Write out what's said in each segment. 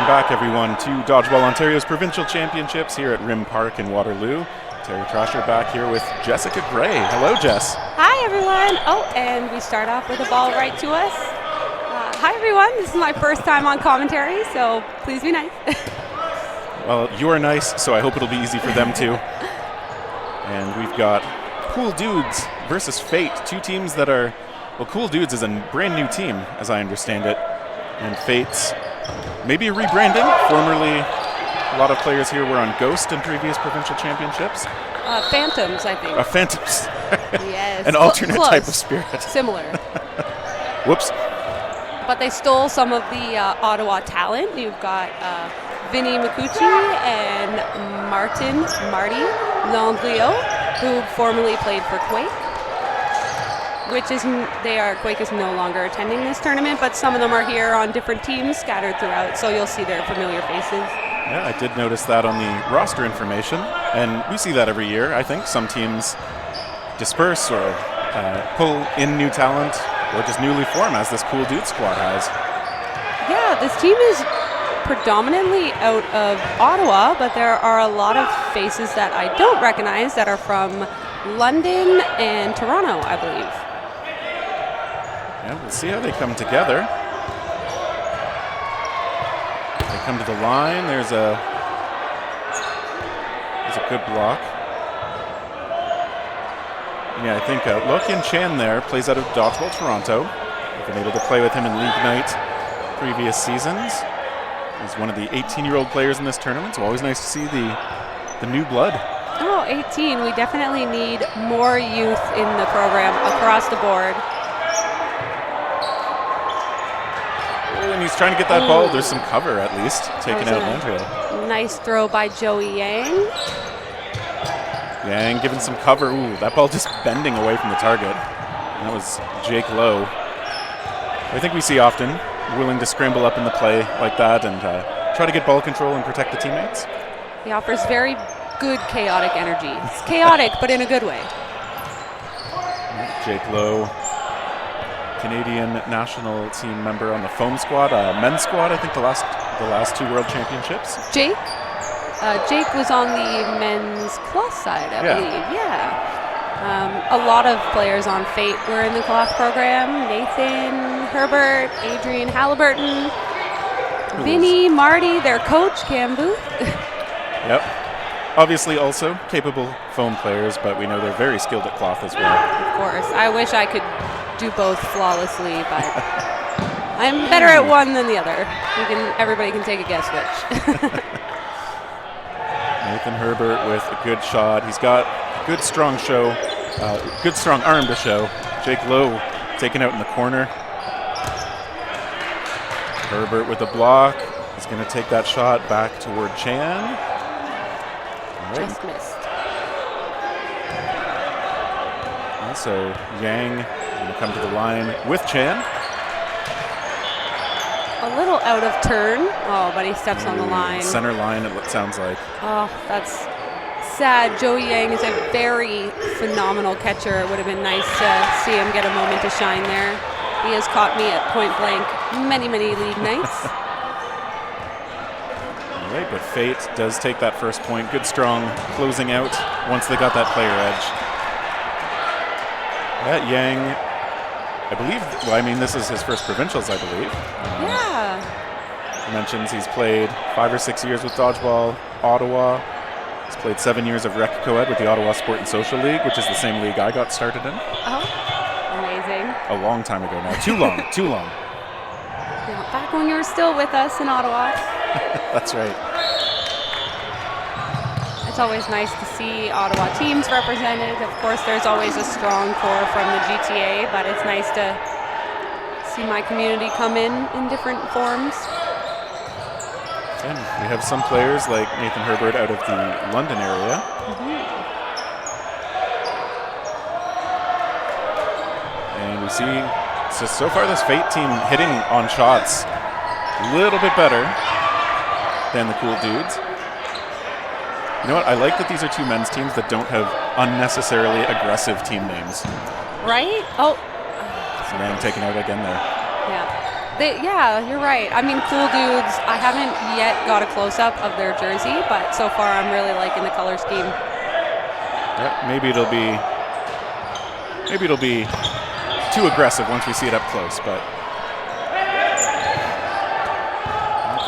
back, everyone, to Dodgeball Ontario's Provincial Championships here at Rim Park in Waterloo. Terry Trasher back here with Jessica Gray. Hello, Jess. Hi, everyone. Oh, and we start off with a ball right to us. Hi, everyone. This is my first time on commentary, so please be nice. Well, you are nice, so I hope it'll be easy for them too. And we've got Cool Dudes versus Fate, two teams that are, well, Cool Dudes is a brand new team, as I understand it, and Fate's maybe a rebranding. Formerly, a lot of players here were on Ghost in previous provincial championships. Phantoms, I think. Phantoms. Yes. An alternate Close. type of spirit. Similar. Whoops. But they stole some of the Ottawa talent. You've got Vinny Micucci and Marty Landrio, who formerly played for Quake. Quake is no longer attending this tournament, but some of them are here on different teams scattered throughout, so you'll see their familiar faces. Yeah, I did notice that on the roster information, and we see that every year. I think some teams disperse or pull in new talent or just newly form, as this Cool Dude squad has. Yeah, this team is predominantly out of Ottawa, but there are a lot of faces that I don't recognize that are from London and Toronto, I believe. Yeah, we'll see how they come together. They come to the line. There's a good block. Yeah, I think Lokin Chan there plays out of Dodgeball Toronto. We've been able to play with him in League Night previous seasons. He's one of the 18-year-old players in this tournament, so always nice to see the new blood. Oh, 18. We definitely need more youth in the program across the board. Oh, and he's trying to get that ball. There's some cover, at least, taking out Landrio. Nice throw by Joey Yang. Yang giving some cover. Ooh, that ball just bending away from the target. That was Jake Lowe. I think we see often, willing to scramble up in the play like that and try to get ball control and protect the teammates. He offers very good chaotic energy. It's chaotic, but in a good way. Jake Lowe, Canadian national team member on the foam squad, men's squad, I think the last two world championships. Jake was on the men's cloth side, I believe. Yeah. A lot of players on Fate were in the cloth program. Nathan, Herbert, Adrian Halliburton, Vinny, Marty, their coach, Cam Booth. Yep. Obviously also capable foam players, but we know they're very skilled at cloth as well. Of course. I wish I could do both flawlessly, but I'm better at one than the other. Everybody can take a guess which. Nathan Herbert with a good shot. He's got good strong arm to show. Jake Lowe taken out in the corner. Herbert with a block. He's going to take that shot back toward Chan. Right. Just missed. So Yang is going to come to the line with Chan. A little out of turn. Oh, but he steps on the line. Center line, it sounds like. Oh, that's sad. Joey Yang is a very phenomenal catcher. It would have been nice to see him get a moment to shine there. He has caught me at point blank many, many league nights. All right, but Fate does take that first point. Good, strong closing out once they got that player edge. That Yang, I believe, this is his first provincials, I believe. Yeah. He mentions he's played 5 or 6 years with Dodgeball Ottawa. He's played 7 years of Rec Co-ed with the Ottawa Sport and Social League, which is the same league I got started in. Oh, amazing. A long time ago now. Too long. Yeah, back when you were still with us in Ottawa. That's right. It's always nice to see Ottawa teams represented. Of course, there's always a strong core from the GTA, but it's nice to see my community come in different forms. And we have some players like Nathan Herbert out of the London area. And we see, so far this Fate team hitting on shots a little bit better than the Cool Dudes. You know what? I like that these are two men's teams that don't have unnecessarily aggressive team names. Right? Oh. Man taken out again there. Yeah. Yeah, you're right. I mean, Cool Dudes, I haven't yet got a close-up of their jersey, but so far I'm really liking the color scheme. Yeah, maybe it'll be too aggressive once we see it up close, but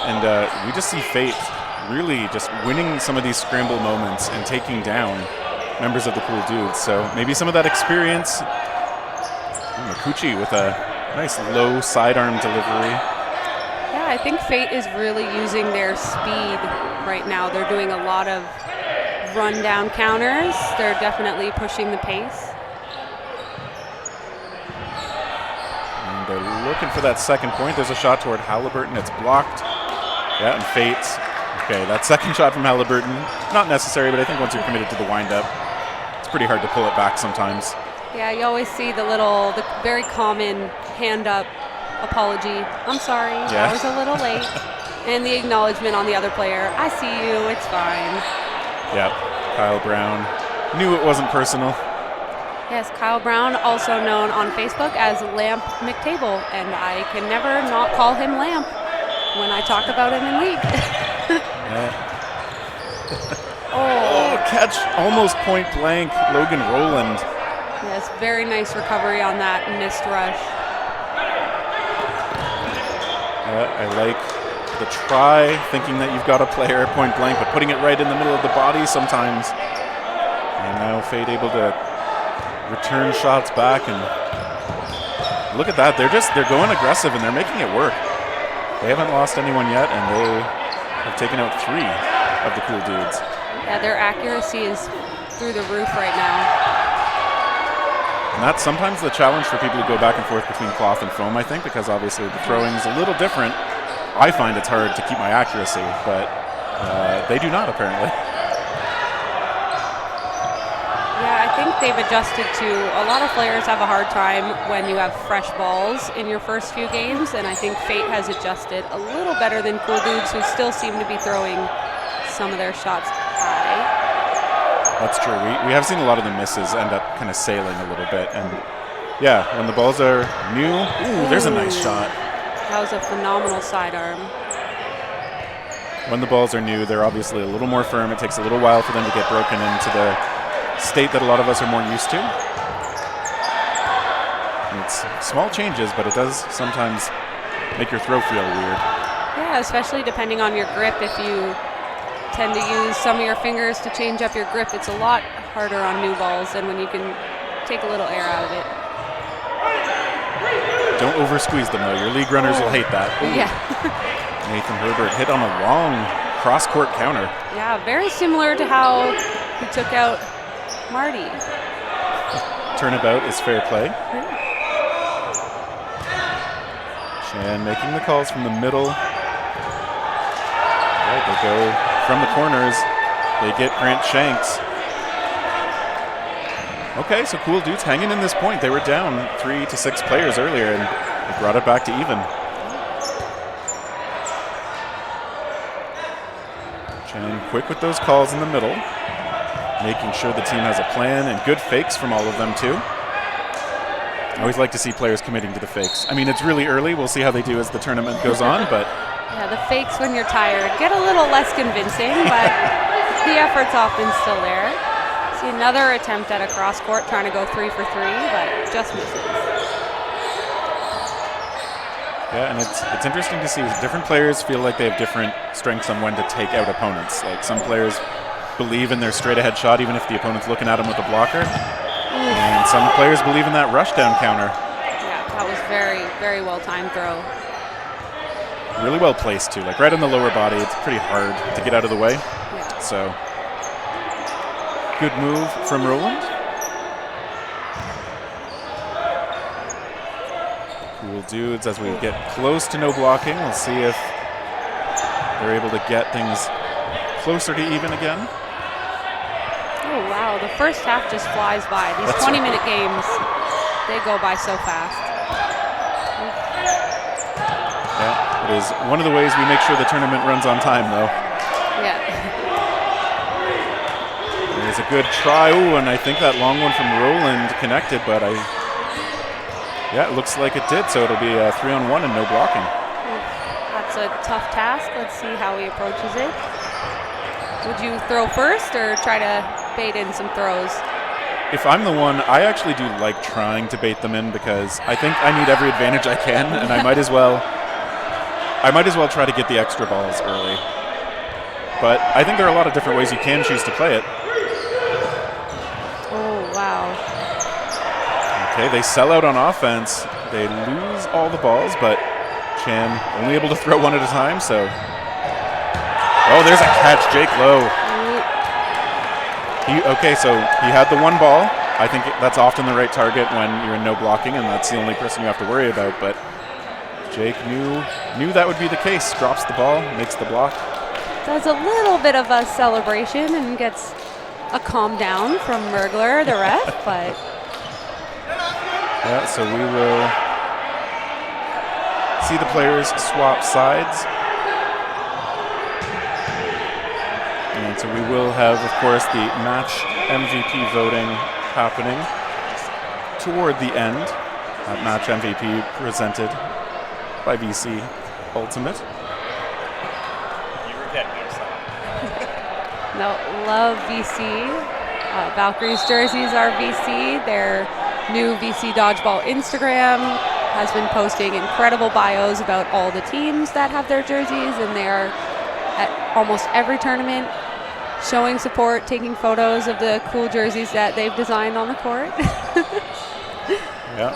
and we just see Fate really just winning some of these scramble moments and taking down members of the Cool Dudes. So maybe some of that experience. Makuchi with a nice low sidearm delivery. Yeah, I think Fate is really using their speed right now. They're doing a lot of run-down counters. They're definitely pushing the pace. And they're looking for that second point. There's a shot toward Halliburton. It's blocked. Yeah, and Fate. Okay, that second shot from Halliburton, not necessary, but I think once you're committed to the wind-up, it's pretty hard to pull it back sometimes. Yeah, you always see the very common hand-up apology. I'm sorry, I was a little late. And the acknowledgement on the other player. I see you, it's fine. Yep, Kyle Brown knew it wasn't personal. Yes, Kyle Brown, also known on Facebook as Lamp McTable, and I can never not call him Lamp when I talk about him in league. Oh, catch almost point blank, Logan Rowland. Yes, very nice recovery on that missed rush. I like the try, thinking that you've got a player at point blank, but putting it right in the middle of the body sometimes. And now Fate able to return shots back, and look at that. They're going aggressive and they're making it work. They haven't lost anyone yet, and they have taken out 3 of the Cool Dudes. Yeah, their accuracy is through the roof right now. And that's sometimes the challenge for people who go back and forth between cloth and foam, I think, because obviously the throwing is a little different. I find it's hard to keep my accuracy, but they do not, apparently. Yeah, I think they've adjusted to, a lot of players have a hard time when you have fresh balls in your first few games, and I think Fate has adjusted a little better than Cool Dudes, who still seem to be throwing some of their shots high. That's true. We have seen a lot of the misses end up kind of sailing a little bit, and yeah, when the balls are new, there's a nice shot. That was a phenomenal sidearm. When the balls are new, they're obviously a little more firm. It takes a little while for them to get broken into the state that a lot of us are more used to. And it's small changes, but it does sometimes make your throw feel weird. Yeah, especially depending on your grip. If you tend to use some of your fingers to change up your grip, it's a lot harder on new balls than when you can take a little air out of it. Don't over squeeze them though. Your league runners will hate that. Ooh. Yeah. Nathan Herbert hit on a long cross-court counter. Yeah, very similar to how he took out Marty. Turnabout is fair play. Yeah. Chan making the calls from the middle. Right, they go from the corners. They get Grant Shanks. Okay, so Cool Dudes hanging in this point. They were down 3 to 6 players earlier, and they brought it back to even. Chan quick with those calls in the middle, making sure the team has a plan, and good fakes from all of them too. I always like to see players committing to the fakes. I mean, it's really early. We'll see how they do as the tournament goes on, but Yeah, the fakes when you're tired get a little less convincing, but the effort's often still there. See another attempt at a cross court, trying to go 3 for 3, but just misses. yeah, and it's interesting to see different players feel like they have different strengths on when to take out opponents. Like some players believe in their straight ahead shot even if the opponent's looking at them with a blocker. And some players believe in that rush down counter. Yeah, that was very, very well timed throw. Really well placed too, like right on the lower body. It's pretty hard to get out of the way. Yeah. So good move from Rowland. Cool Dudes, as we get close to no blocking, we'll see if they're able to get things closer to even again. Oh, wow. The first half just flies by. These 20-minute games, they go by so fast. Yeah, it is one of the ways we make sure the tournament runs on time, though. Yeah. There's a good try. Ooh, and I think that long one from Rowland connected, but Yeah, it looks like it did, so it'll be a 3-on-1 and no blocking. That's a tough task. Let's see how he approaches it. Would you throw first or try to bait in some throws? If I'm the one, I actually do like trying to bait them in because I think I need every advantage I can, and I might as well try to get the extra balls early. But I think there are a lot of different ways you can choose to play it. Oh, wow. Okay, they sell out on offense. They lose all the balls, but Chan only able to throw one at a time, so. Oh, there's a catch, Jake Lowe. Okay, so he had the one ball. I think that's often the right target when you're in no blocking, and that's the only person you have to worry about, but Jake knew that would be the case. Drops the ball, makes the block. Does a little bit of a celebration and gets a calm down from Mergler, the ref, but. Yeah, so we will see the players swap sides. And so we will have, of course, the match MVP voting happening toward the end. Match MVP presented by VC Ultimate. You were getting yourself. No, love VC. Valkyrie's jerseys are VC. Their new VC Dodgeball Instagram has been posting incredible bios about all the teams that have their jerseys, and they are at almost every tournament showing support, taking photos of the cool jerseys that they've designed on the court. Yeah.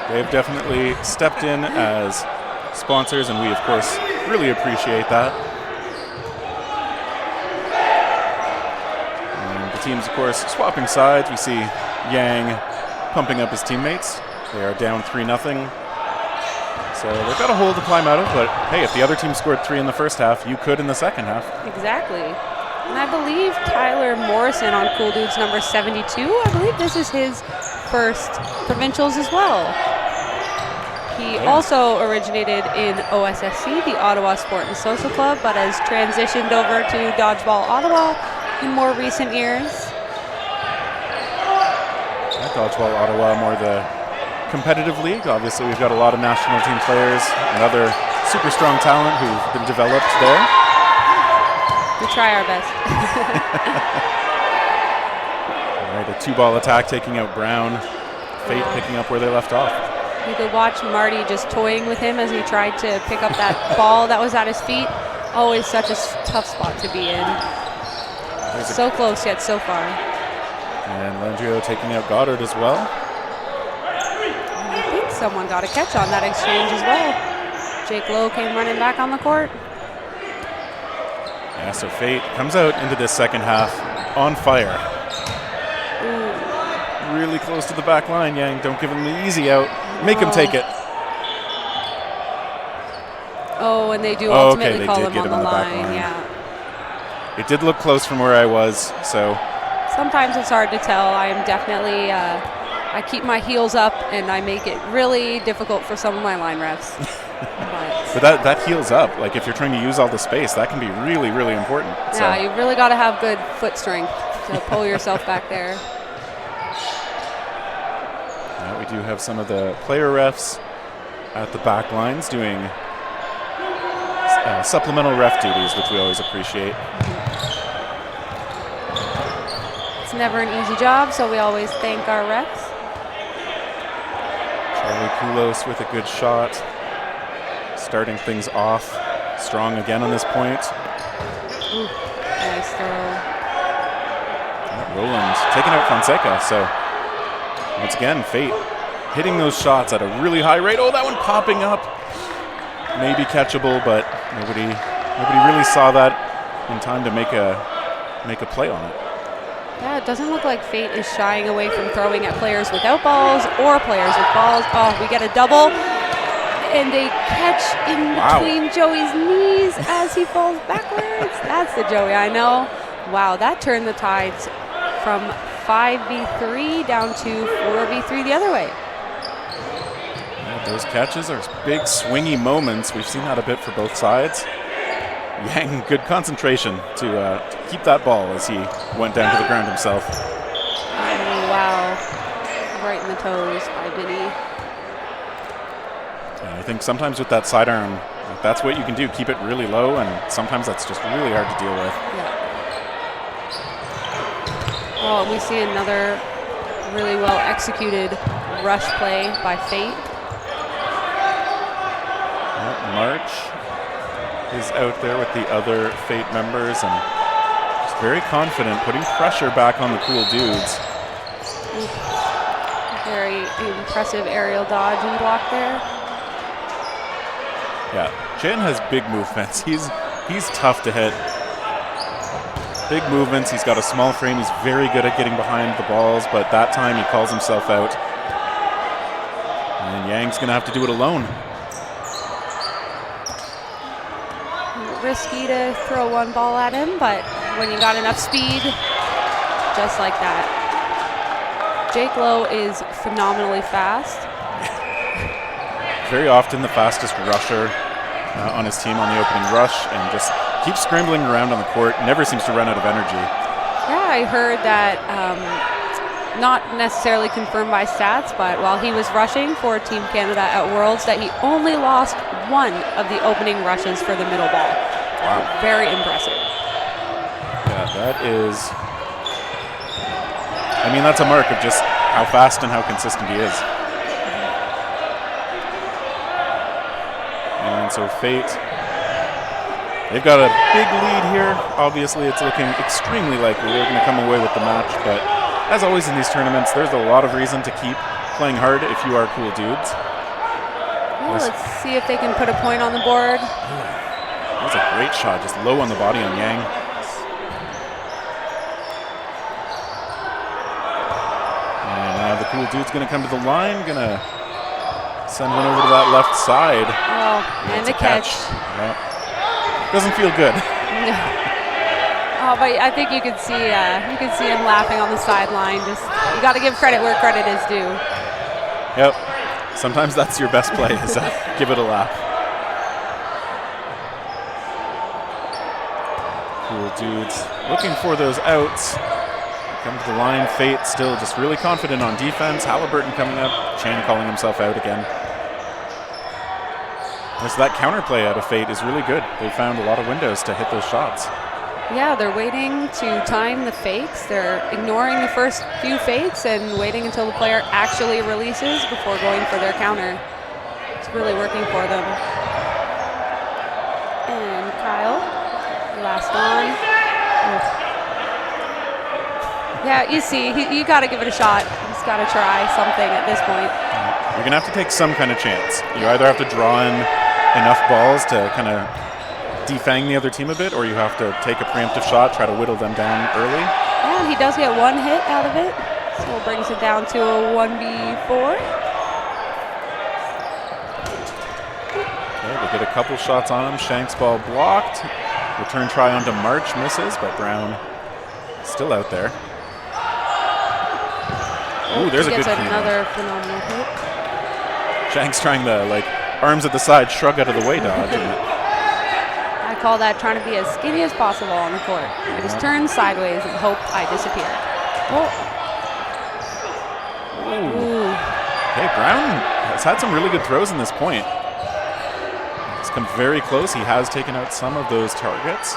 They've definitely stepped in as sponsors, and we, of course, really appreciate that. And the teams, of course, swapping sides. We see Yang pumping up his teammates. They are down 3-0. So they've got a hole to climb out of, but hey, if the other team scored 3 in the first half, you could in the second half. Exactly. And I believe Tyler Morrison on Cool Dudes number 72, I believe this is his first provincials as well. He also originated in OSSC, the Ottawa Sport and Social Club, but has transitioned over to Dodgeball Ottawa in more recent years. Dodgeball Ottawa, more the competitive league. Obviously, we've got a lot of national team players and other super strong talent who've been developed there. We try our best. All right, a 2-ball attack taking out Brown. Fate picking up where they left off. You could watch Marty just toying with him as he tried to pick up that ball that was at his feet. Always such a tough spot to be in. So close yet so far. And Landrio taking out Goddard as well. I think someone got a catch on that exchange as well. Jake Lowe came running back on the court. Yeah, so Fate comes out into this second half on fire. Ooh. Really close to the back line, Yang. Don't give him the easy out. Make him take it. Oh, and they do ultimately they call did him get on him the on the back line. line. Yeah. It did look close from where I was, so. Sometimes it's hard to tell. I am definitely, I keep my heels up and I make it really difficult for some of my line refs. But that heels up. Like if you're trying to use all the space, that can be really, really important. Yeah, you really got to have good foot strength to pull yourself back there. Yeah, we do have some of the player refs at the back lines doing supplemental ref duties, which we always appreciate. It's never an easy job, so we always thank our refs. Charlie Poulos with a good shot. Starting things off strong again on this point. Ooh, nice throw. Roland taking out Fonseca. So once again, Fate hitting those shots at a really high rate. Oh, that one popping up. Maybe catchable, but nobody really saw that in time to make a play on it. Yeah, it doesn't look like Fate is shying away from throwing at players without balls or players with balls. Oh, we get a double. And a catch in between Joey's knees as he falls backwards. That's the Joey I know. Wow, that turned the tides from 5v3 down to 4v3 the other way. Yeah, those catches are big swingy moments. We've seen that a bit for both sides. Yang, good concentration to keep that ball as he went down to the ground himself. Oh, wow. right in the toes by Vinny. And I think sometimes with that sidearm, that's what you can do. Keep it really low, and sometimes that's just really hard to deal with. Yeah. Oh, we see another really well executed rush play by Fate. March is out there with the other Fate members and just very confident, putting pressure back on the Cool Dudes. Very impressive aerial dodge and block there. Yeah, Jan has big movements. He's tough to hit. Big movements. He's got a small frame. He's very good at getting behind the balls, but that time he calls himself out. And Yang's going to have to do it alone. Risky to throw one ball at him, but when you got enough speed, just like that. Jake Lowe is phenomenally fast. Very often the fastest rusher on his team on the opening rush, and just keeps scrambling around on the court, never seems to run out of energy. Yeah, I heard that, not necessarily confirmed by stats, but while he was rushing for Team Canada at Worlds, that he only lost one of the opening rushes for the middle ball. Wow. Very impressive. Yeah, that is, I mean, that's a mark of just how fast and how consistent he is. And so Fate, they've got a big lead here. Obviously, it's looking extremely likely they're going to come away with the match, but as always in these tournaments, there's a lot of reason to keep playing hard if you are Cool Dudes. Well, let's see if they can put a point on the board. That was a great shot, just low on the body on Yang. And now the Cool Dude's going to come to the line, going to send one over to that left side. Oh, and the catch. Yeah. Doesn't feel good. Oh, but I think you could see him laughing on the sideline. Just, you got to give credit where credit is due. Yep. Sometimes that's your best play, is give it a laugh. Cool Dudes looking for those outs. Come to the line. Fate still just really confident on defense. Halliburton coming up. Chan calling himself out again. So that counterplay out of Fate is really good. They found a lot of windows to hit those shots. Yeah, they're waiting to time the fakes. They're ignoring the first few fakes and waiting until the player actually releases before going for their counter. It's really working for them. And Kyle, last on. Yeah, you see, you got to give it a shot. He's got to try something at this point. You're going to have to take some kind of chance. You either have to draw in enough balls to kind of defang the other team a bit, or you have to take a preemptive shot, try to whittle them down early. And he does get one hit out of it, so it brings it down to a 1v4. Okay, they get a couple shots on him. Shank's ball blocked. Return try onto March, misses, but Brown still out there. Ooh, there's a good clean another phenomenal hit. Shank's trying the arms at the side, shrug out of the way dodge. I call that trying to be as skinny as possible on the court. I just turn sideways and hope I disappear. Oh. Ooh. Okay, Brown has had some really good throws in this point. He's come very close. He has taken out some of those targets.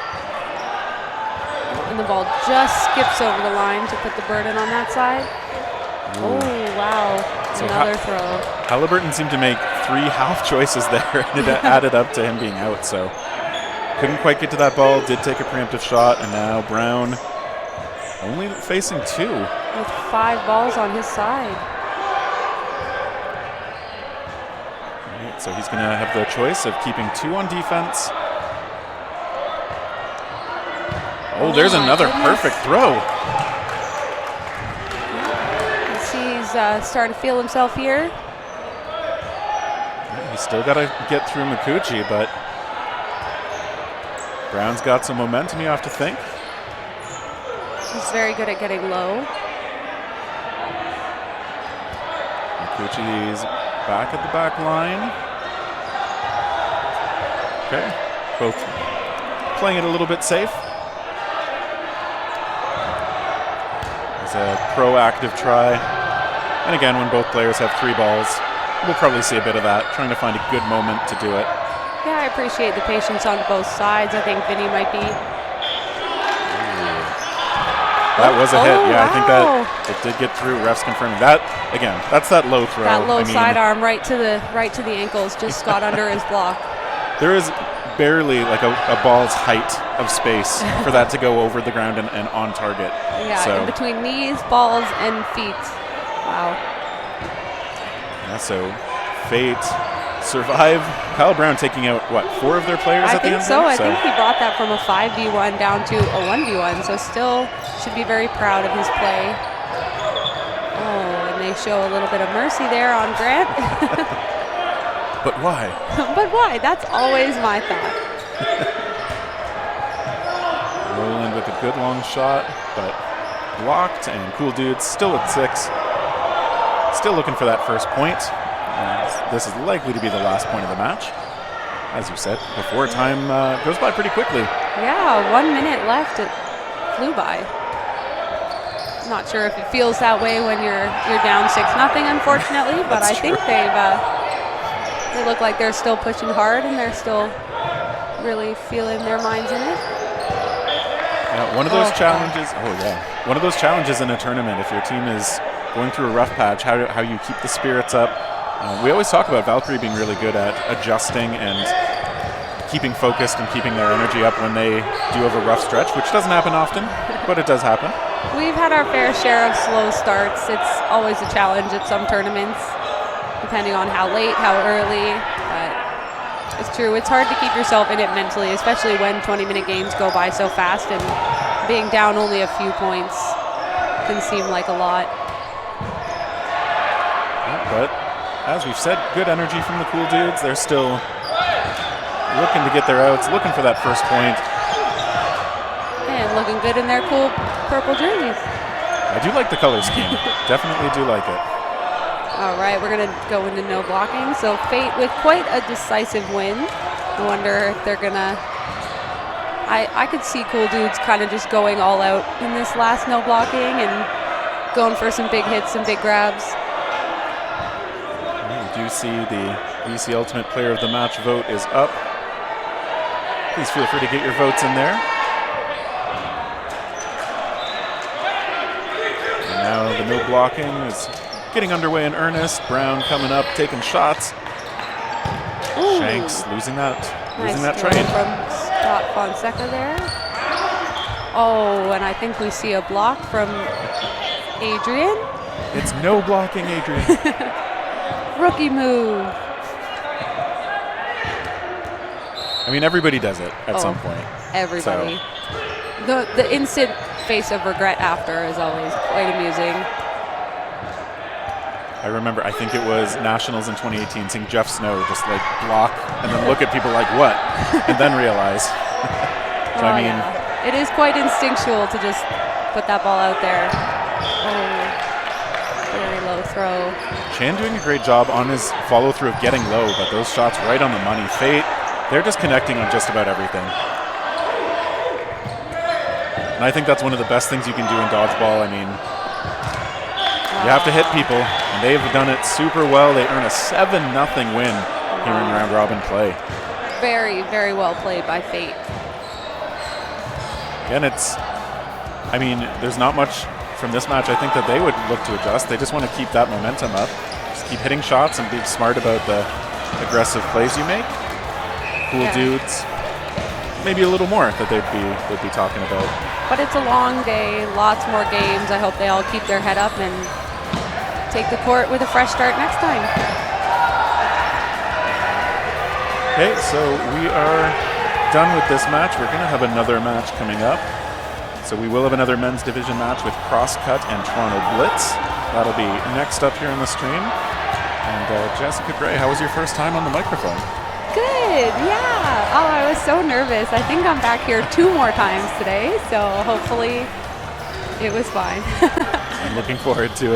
And the ball just skips over the line to put the burden on that side. Ooh. Oh, wow. So another throw. Halliburton seemed to make 3 half choices there, and it added up to him being out. So couldn't quite get to that ball, did take a preemptive shot, and now Brown only facing 2. With 5 balls on his side. All right, so he's going to have the choice of keeping 2 on defense. Oh, there's another perfect throw. He's starting to feel himself here. Yeah, he's still got to get through Mikuchi, but Brown's got some momentum, you have to think. He's very good at getting low. Mikuchi's back at the back line. Okay, both playing it a little bit safe. It's a proactive try. And again, when both players have 3 balls, we'll probably see a bit of that, trying to find a good moment to do it. Yeah, I appreciate the patience on both sides. I think Vinny might be. That was a hit. Yeah, wow. I think that it did get through. Refs confirming that. Again, that's that low throw. That low sidearm right to the ankles just got under his block. There is barely like a ball's height of space for that to go over the ground and on target. Yeah, so, in between knees, balls, and feet. Wow. Yeah, so Fate survive. Kyle Brown taking out, what, 4 of their players at the end? I think he brought that from a 5v1 down to a 1v1, so still should be very proud of his play. Oh, and they show a little bit of mercy there on Grant. But why? But why? That's always my thought. Roland with a good long shot, but blocked, and Cool Dudes still at 6. Still looking for that first point. This is likely to be the last point of the match. As you said before, time goes by pretty quickly. Yeah, 1 minute left. It flew by. Not sure if it feels that way when you're down 6-0, unfortunately, but I think they look like they're still pushing hard and they're still really feeling their minds in it. Yeah, one of those challenges. Oh yeah, one of those challenges in a tournament. If your team is going through a rough patch, how you keep the spirits up. We always talk about Valkyrie being really good at adjusting and keeping focused and keeping their energy up when they do have a rough stretch, which doesn't happen often, but it does happen. We've had our fair share of slow starts. It's always a challenge at some tournaments, depending on how late, how early, but it's true. It's hard to keep yourself in it mentally, especially when 20-minute games go by so fast, and being down only a few points can seem like a lot. But as we've said, good energy from the Cool Dudes. They're still looking to get their outs, looking for that first point. And looking good in their cool purple jerseys. I do like the color scheme. Definitely do like it. All right, we're going to go into no blocking. So Fate with quite a decisive win. I wonder if they're going to... I could see Cool Dudes kind of just going all out in this last no blocking and going for some big hits and big grabs. You do see the VC Ultimate Player of the Match vote is up. Please feel free to get your votes in there. And now the no blocking is getting underway in earnest. Brown coming up, taking shots. Ooh. Shanks losing that Nice train. from Scott Fonseca there. Oh, and I think we see a block from Adrian. It's no blocking, Adrian. Rookie move. I mean, everybody does it at some point. Everybody. So. The instant face of regret after is always quite amusing. I remember, I think it was Nationals in 2018, seeing Jeff Snow just like block and then look at people like, what? And then realize. So, I mean. Yeah. It is quite instinctual to just put that ball out there. Oh, very low throw. Chan doing a great job on his follow through of getting low, but those shots right on the money. Fate, they're just connecting on just about everything. And I think that's one of the best things you can do in dodgeball. I mean, you have to hit people, and they've done it super well. They earn a 7-0 win here in round robin play. Very, very well played by Fate. Again, I mean, there's not much from this match I think that they would look to adjust. They just want to keep that momentum up. Just keep hitting shots and be smart about the aggressive plays you make. Cool Dudes, maybe a little more that they'd be talking about. But it's a long day, lots more games. I hope they all keep their head up and take the court with a fresh start next time. Okay, so we are done with this match. We're going to have another match coming up. So we will have another men's division match with Crosscut and Toronto Blitz. That'll be next up here on the stream. And Jessica Gray, how was your first time on the microphone? Good, yeah. Oh, I was so nervous. I think I'm back here 2 more times today, so hopefully it was fine. I'm looking forward to it.